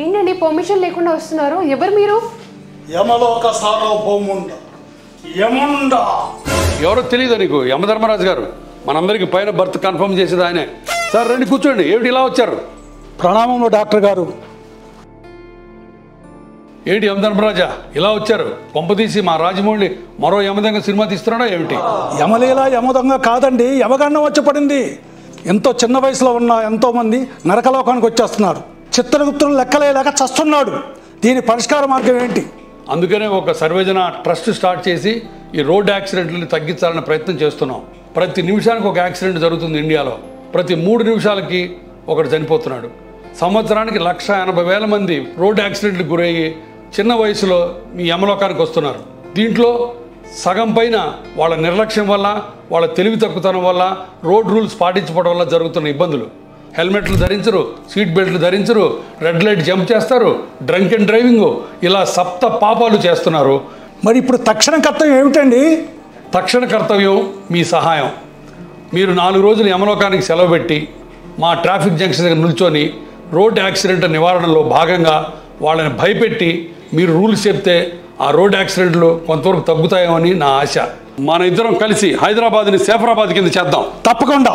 ఏంటండి పర్మిషన్ లేకుండా వస్తున్నారు? ఎవరు మీరు? యమలోక సార్వభౌముండ యముండ. ఎవరో తెలియదు నీకు? యమధర్మరాజు గారు మనందరికి పైన బర్త్ కన్ఫర్మ్ చేసేది ఆయనే. సార్ రండి కూర్చోండి. ఏమిటి ఇలా వచ్చారు? ప్రణామంలో డాక్టర్ గారు. ఏంటి యమధర్మరాజా ఇలా వచ్చారు? పంపతీసి మా రాజమౌళి మరో యమదంగ సినిమా తీస్తున్నాడా ఏమిటి? యమలీల యమదంగ కాదండి, యమగండం వచ్చి పడింది. ఎంతో చిన్న వయసులో ఉన్న ఎంతోమంది నరకలోకానికి వచ్చేస్తున్నారు. చిత్రగుప్తులు లెక్కలేక చస్తున్నాడు. దీని పరిష్కార మార్గం ఏంటి? అందుకనే ఒక సర్వేజన ట్రస్ట్ స్టార్ట్ చేసి ఈ రోడ్ యాక్సిడెంట్లని తగ్గించాలనే ప్రయత్నం చేస్తున్నాం. ప్రతి నిమిషానికి ఒక యాక్సిడెంట్ జరుగుతుంది ఇండియాలో. ప్రతి 3 నిమిషాలకి ఒకడు చనిపోతున్నాడు. సంవత్సరానికి 1,80,000 మంది రోడ్ యాక్సిడెంట్లకు గురయ్యి చిన్న వయసులో మీ యమలోకానికి వస్తున్నారు. దీంట్లో సగం పైన వాళ్ళ నిర్లక్ష్యం వల్ల, వాళ్ళ తెలివి తక్కువతనం వల్ల, రోడ్ రూల్స్ పాటించడం వల్ల జరుగుతున్న ఇబ్బందులు. హెల్మెట్లు ధరించరు, సీట్ బెల్ట్లు ధరించరు, రెడ్ లైట్ జంప్ చేస్తారు, డ్రంక్ అండ్ డ్రైవింగ్, ఇలా సప్త పాపాలు చేస్తున్నారు. మరి ఇప్పుడు తక్షణ కర్తవ్యం ఏమిటండి? తక్షణ కర్తవ్యం మీ సహాయం. మీరు 4 రోజులు యమలోకానికి సెలవు పెట్టి మా ట్రాఫిక్ జంక్షన్ దగ్గర నిల్చొని రోడ్ యాక్సిడెంట్ నివారణలో భాగంగా వాళ్ళని భయపెట్టి మీరు రూల్స్ చెప్తే ఆ రోడ్ యాక్సిడెంట్లు కొంతవరకు తగ్గుతాయేమని నా ఆశ. మన ఇద్దరం కలిసి హైదరాబాద్ని సేఫరాబాద్ కింద చేద్దాం. తప్పకుండా.